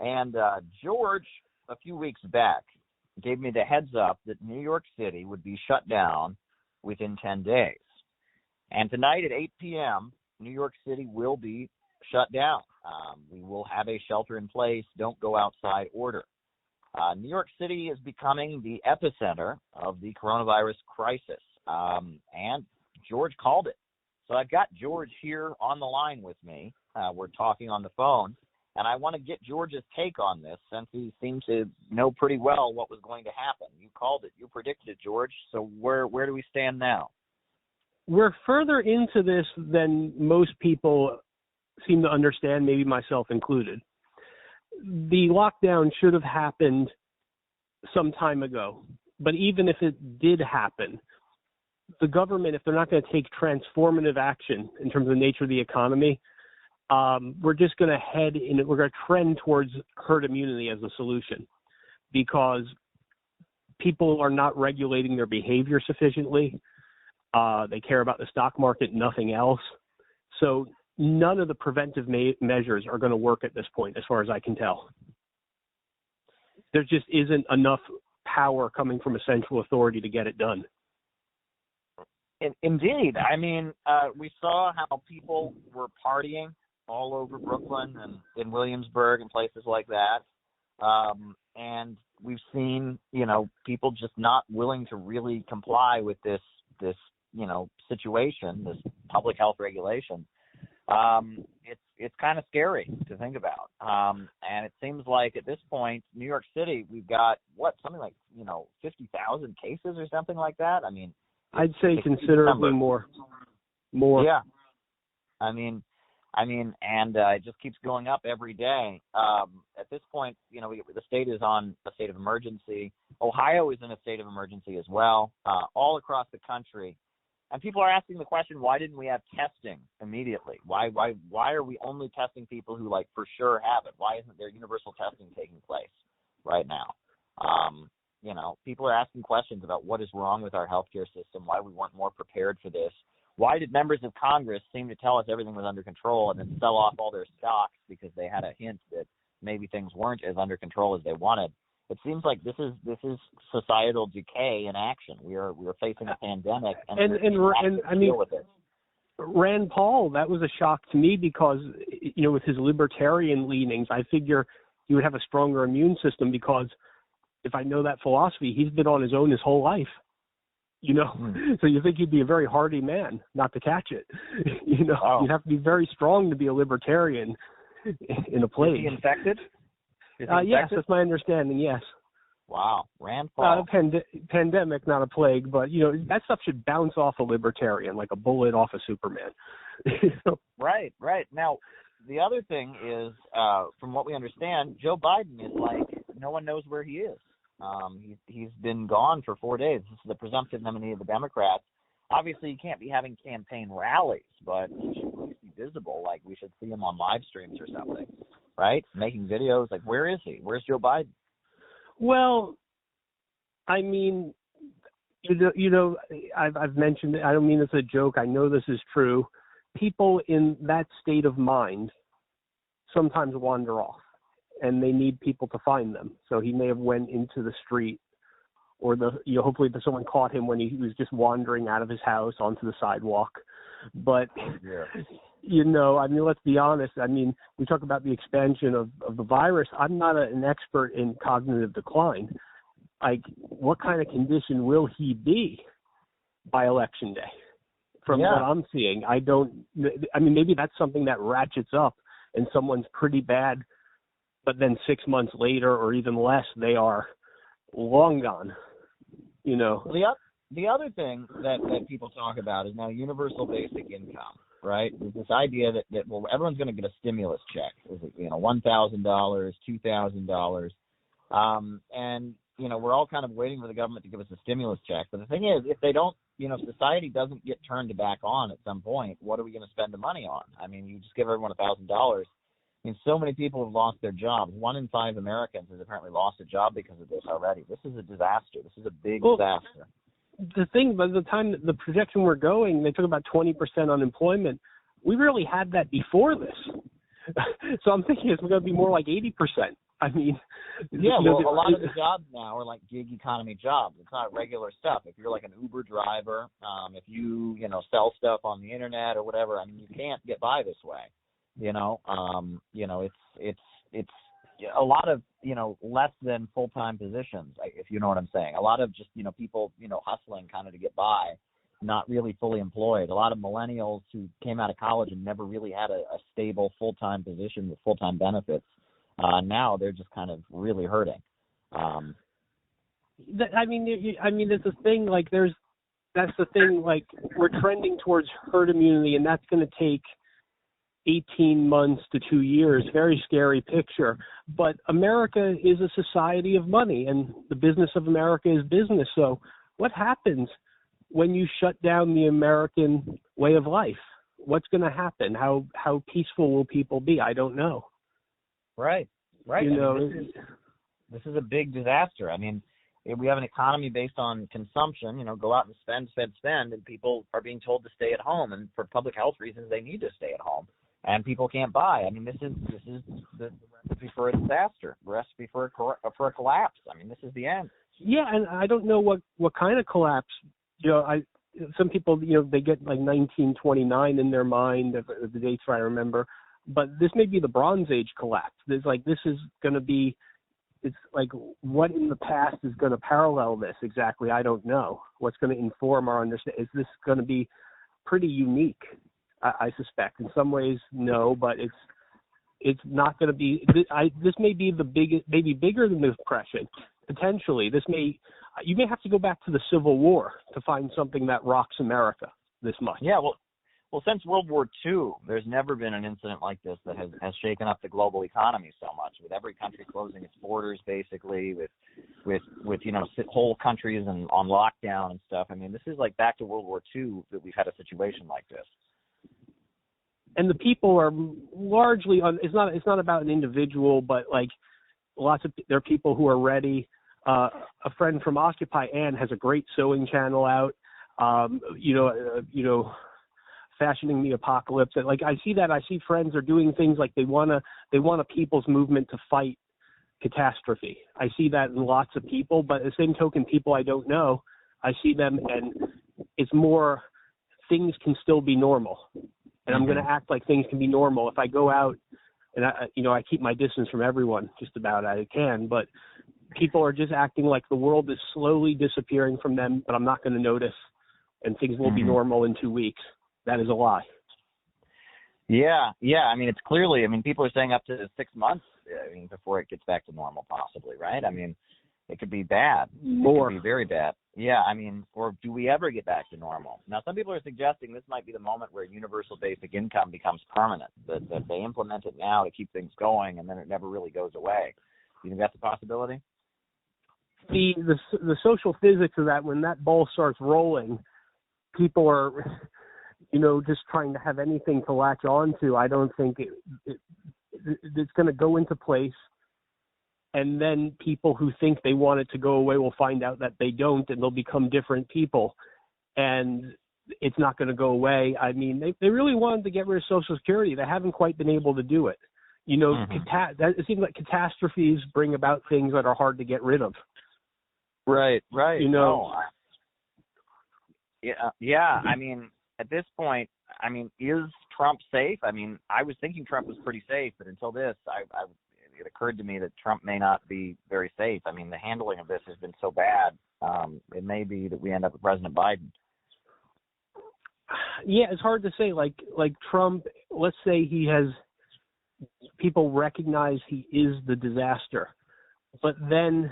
And George, a few weeks back, gave me the heads up that New York City would be shut down within 10 days. And tonight at 8 p.m., New York City will be shut down. We will have a shelter-in-place, don't go outside order. New York City is becoming the epicenter of the coronavirus crisis, and George called it. So I've got George here on the line with me. We're talking on the phone, and I want to get George's take on this since he seemed to know pretty well what was going to happen. You called it. You predicted it, George. So where do we stand now? We're further into this than most people seem to understand, maybe myself included. The lockdown should have happened some time ago. But even if it did happen, the government, if they're not going to take transformative action in terms of the nature of the economy, we're just going to we're going to trend towards herd immunity as a solution, because people are not regulating their behavior sufficiently. They care about the stock market, nothing else. So none of the preventive measures are going to work at this point, as far as I can tell. There just isn't enough power coming from a central authority to get it done. Indeed. I mean, we saw how people were partying all over Brooklyn and in Williamsburg and places like that. And we've seen, people just not willing to really comply with this situation, this public health regulation. It's kind of scary to think about. And it seems like at this point, New York City, we've got something like, 50,000 cases or something like that. I mean, I'd say considerably more. Yeah. I mean, and it just keeps going up every day. At this point, the state is on a state of emergency. Ohio is in a state of emergency as well, all across the country. And people are asking the question, why didn't we have testing immediately? Why are we only testing people who for sure have it? Why isn't there universal testing taking place right now? People are asking questions about what is wrong with our healthcare system, why we weren't more prepared for this. Why did members of Congress seem to tell us everything was under control and then sell off all their stocks because they had a hint that maybe things weren't as under control as they wanted? It seems like this is societal decay in action. We are facing a pandemic, and I mean, deal with it. Rand Paul, that was a shock to me because with his libertarian leanings, I figure he would have a stronger immune system, because if I know that philosophy, he's been on his own his whole life. So you think he'd be a very hardy man not to catch it. You'd have to be very strong to be a libertarian in a plague. Is he infected? Yes, that's my understanding, yes. Wow, Rand Paul. Pandemic, not a plague, but, that stuff should bounce off a libertarian like a bullet off a Superman. Right. Now, the other thing is, from what we understand, Joe Biden is no one knows where he is. He's been gone for 4 days. This is the presumptive nominee of the Democrats. Obviously, he can't be having campaign rallies, but he should at least be visible. We should see him on live streams or something, right? Making videos. Where is he? Where's Joe Biden? Well, I mean, I've mentioned it. I don't mean it's a joke. I know this is true. People in that state of mind sometimes wander off, and they need people to find them. So he may have went into the street, or hopefully someone caught him when he was just wandering out of his house onto the sidewalk. But, let's be honest. We talk about the expansion of the virus. I'm not an expert in cognitive decline. What kind of condition will he be by election day? From what I'm seeing, maybe that's something that ratchets up and someone's pretty bad, but then 6 months later or even less, they are long gone. The other thing that people talk about is now universal basic income, right? There's this idea that everyone's going to get a stimulus check. Is it $1,000, $2,000, and we're all kind of waiting for the government to give us a stimulus check. But the thing is, if they don't, if society doesn't get turned back on at some point, what are we going to spend the money on? You just give everyone $1,000. So many people have lost their jobs. 1 in 5 Americans has apparently lost a job because of this already. This is a disaster. This is a big disaster. The thing, by the time the projection we're going, they talk about 20% unemployment. We really had that before this. So I'm thinking it's going to be more like 80%. I mean, yeah, well, a lot of the jobs now are like gig economy jobs. It's not regular stuff. If you're like an Uber driver, if you sell stuff on the internet or whatever, I mean, you can't get by this way. It's a lot of less than full-time positions, if you know what I'm saying. A lot of just people hustling kind of to get by, not really fully employed. A lot of millennials who came out of college and never really had a stable full-time position with full-time benefits. Now they're just kind of really hurting. I mean, it's a thing. Like, that's the thing. Like, we're trending towards herd immunity, and that's going to take 18 months to 2 years. Very scary picture. But America is a society of money, and the business of America is business. So what happens when you shut down the American way of life? What's going to happen? How peaceful will people be? I don't know. Right. This is a big disaster. I mean, we have an economy based on consumption. Go out and spend, and people are being told to stay at home. And for public health reasons, they need to stay at home, and people can't buy. I mean, this is the recipe for a disaster, the recipe for a collapse. I mean, this is the end. Yeah, and I don't know what kind of collapse. Some people, they get like 1929 in their mind, the dates I remember. But this may be the Bronze Age collapse. This is going to be, it's like, what in the past is going to parallel this exactly? I don't know. What's going to inform our understanding? Is this going to be pretty unique? I suspect. In some ways, no, but it's not going to be. This may be the biggest, maybe bigger than the Depression. Potentially, you may have to go back to the Civil War to find something that rocks America this much. Yeah, well, since World War II, there's never been an incident like this that has shaken up the global economy so much. With every country closing its borders, basically, with whole countries and on lockdown and stuff. I mean, this is like back to World War II that we've had a situation like this. And the people are largely it's not about an individual, but like there are people who are ready. A friend from Occupy, Ann, has a great sewing channel out. Fashioning the apocalypse. And like I see friends are doing things like they want a people's movement to fight catastrophe. I see that in lots of people, but at the same token, people I don't know, I see them, and it's more things can still be normal. And I'm going to act like things can be normal. If I go out and I keep my distance from everyone just about I can, but people are just acting like the world is slowly disappearing from them, but I'm not going to notice, and things will be normal in 2 weeks. That is a lie. Yeah. I mean, it's clearly, people are saying up to 6 months, before it gets back to normal, possibly, right? I mean, it could be bad. More. It could be very bad. Yeah, or do we ever get back to normal? Now, some people are suggesting this might be the moment where universal basic income becomes permanent, that they implement it now to keep things going, and then it never really goes away. Do you think that's a possibility? The social physics of that, when that ball starts rolling, people are just trying to have anything to latch on to. I don't think it's going to go into place, and then people who think they want it to go away will find out that they don't, and they'll become different people, and it's not going to go away. I mean, they really wanted to get rid of Social Security. They haven't quite been able to do it. It seems like catastrophes bring about things that are hard to get rid of. Right. Yeah. At this point, is Trump safe? I was thinking Trump was pretty safe, but until this, it occurred to me that Trump may not be very safe. The handling of this has been so bad. It may be that we end up with President Biden. Yeah, it's hard to say. Like Trump, let's say people recognize he is the disaster, but then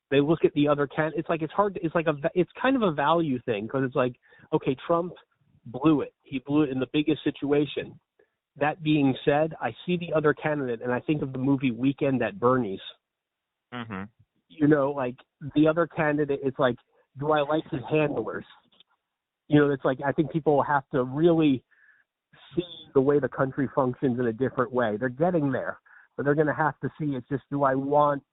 they look at the other candidates. It's kind of a value thing, because it's like, okay, Trump blew it. He blew it in the biggest situation. That being said, I see the other candidate, and I think of the movie Weekend at Bernie's. Like the other candidate, it's like, do I like his handlers? It's like, I think people have to really see the way the country functions in a different way. They're getting there, but they're going to have to see, it's just, do I want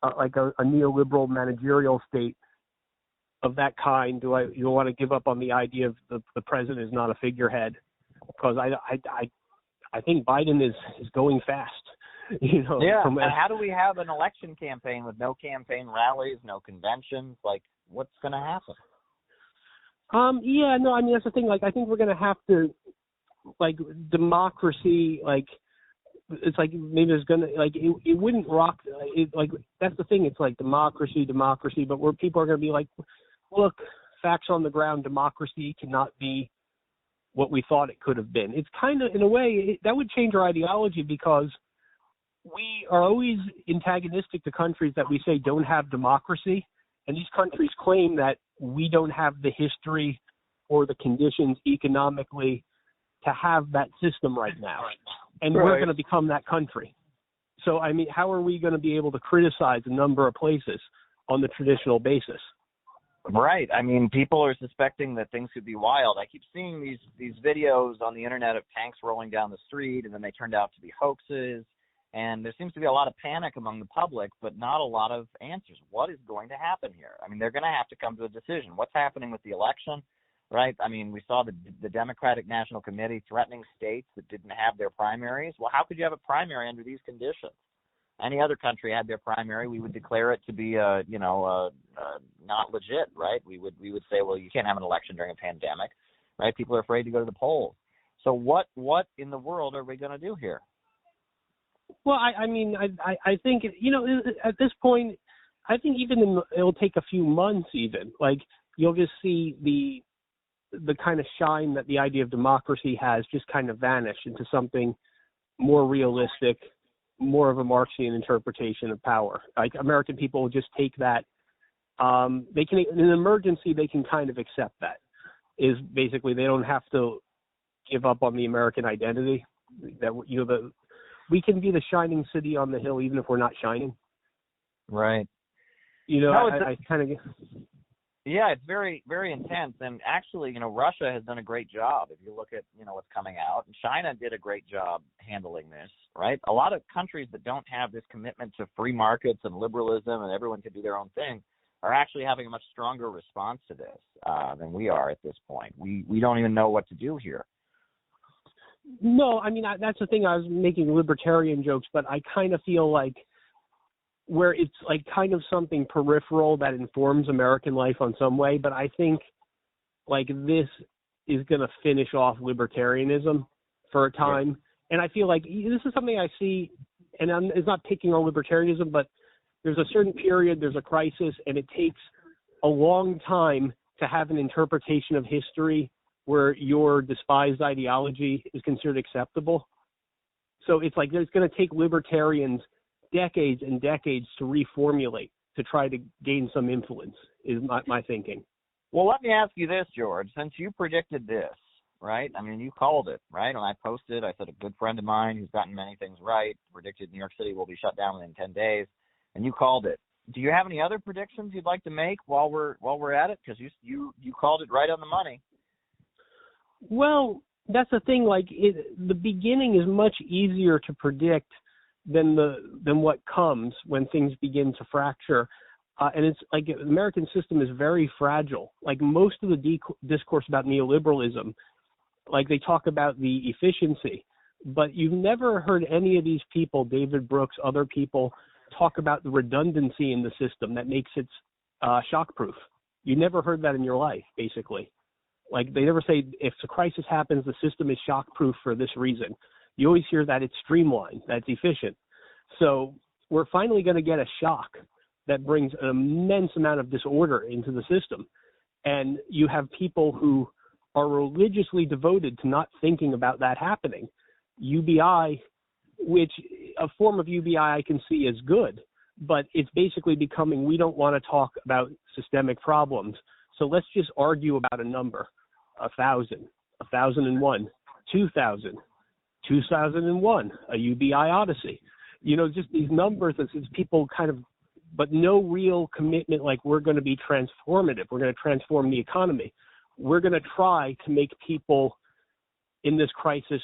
a neoliberal managerial state of that kind? Do you want to give up on the idea of the president is not a figurehead? Because I think Biden is going fast. Yeah. And how do we have an election campaign with no campaign rallies, no conventions? Like, what's going to happen? Yeah, no, I mean, that's the thing. Like, I think we're going to have to, like, democracy, like, it's like maybe there's going to, like, it wouldn't rock, like, that's the thing. It's like democracy, but where people are going to be like, look, facts on the ground, democracy cannot be what we thought it could have been. It's kind of, in a way, that would change our ideology, because we are always antagonistic to countries that we say don't have democracy. And these countries claim that we don't have the history or the conditions economically to have that system right now. And we're going to become that country. So, I mean, how are we going to be able to criticize a number of places on the traditional basis? Right. I mean, people are suspecting that things could be wild. I keep seeing these videos on the internet of tanks rolling down the street, and then they turned out to be hoaxes. And there seems to be a lot of panic among the public, but not a lot of answers. What is going to happen here? I mean, they're going to have to come to a decision. What's happening with the election, right? I mean, we saw the Democratic National Committee threatening states that didn't have their primaries. Well, how could you have a primary under these conditions? Any other country had their primary, we would declare it to be, not legit, right? We would say, well, you can't have an election during a pandemic, right? People are afraid to go to the polls. So what in the world are we going to do here? Well, I mean, I think, at this point, I think it'll take a few months even. Like, you'll just see the kind of shine that the idea of democracy has just kind of vanish into something more realistic, more of a Marxian interpretation of power. Like, American people will just take that. They can, in an emergency, they can kind of accept that. Is basically they don't have to give up on the American identity. That we can be the shining city on the hill even if we're not shining. Right. I kind of. Yeah, it's very, very intense. And actually, Russia has done a great job. If you look at, what's coming out, and China did a great job handling this, right? A lot of countries that don't have this commitment to free markets and liberalism and everyone can do their own thing are actually having a much stronger response to this than we are at this point. We don't even know what to do here. No, I mean, that's the thing. I was making libertarian jokes, but I kind of feel like where it's like kind of something peripheral that informs American life on some way. But I think like this is going to finish off libertarianism for a time. Yeah. And I feel like this is something I see, and it's not picking on libertarianism, but there's a certain period, there's a crisis, and it takes a long time to have an interpretation of history where your despised ideology is considered acceptable. So it's like it's going to take libertarians decades and decades to reformulate, to try to gain some influence, is my thinking. Well, let me ask you this, George. Since you predicted this, right? I mean, you called it, right? When I posted, I said a good friend of mine who's gotten many things right predicted New York City will be shut down within 10 days, and you called it. Do you have any other predictions you'd like to make while we're at it? Because you called it right on the money. Well, that's the thing. Like, the beginning is much easier to predict than what comes when things begin to fracture. And it's like the American system is very fragile. Like most of the discourse about neoliberalism, like they talk about the efficiency, but you've never heard any of these people, David Brooks, other people, talk about the redundancy in the system that makes it shockproof. You never heard that in your life, basically. Like they never say if a crisis happens, the system is shockproof for this reason. You always hear that it's streamlined, that it's efficient. So we're finally going to get a shock that brings an immense amount of disorder into the system. And you have people who are religiously devoted to not thinking about that happening. UBI, which a form of UBI I can see as good, but it's basically becoming, we don't want to talk about systemic problems. So let's just argue about a number, 1,000, 1,001, 2,000, 2001, a UBI odyssey. You know, just these numbers that people kind of, but no real commitment like we're going to be transformative. We're going to transform the economy. We're going to try to make people in this crisis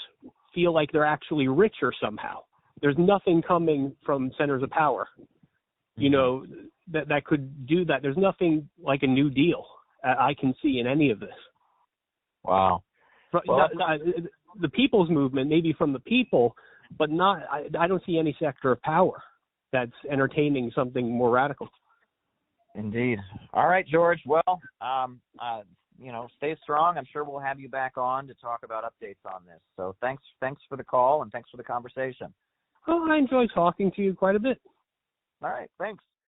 feel like they're actually richer somehow. There's nothing coming from centers of power, you know, that could do that. There's nothing like a New Deal I can see in any of this. Wow. Well, the people's movement, maybe from the people, but I don't see any sector of power that's entertaining something more radical. Indeed. All right, George. Well, stay strong. I'm sure we'll have you back on to talk about updates on this. So thanks for the call and thanks for the conversation. Oh, I enjoy talking to you quite a bit. All right. Thanks.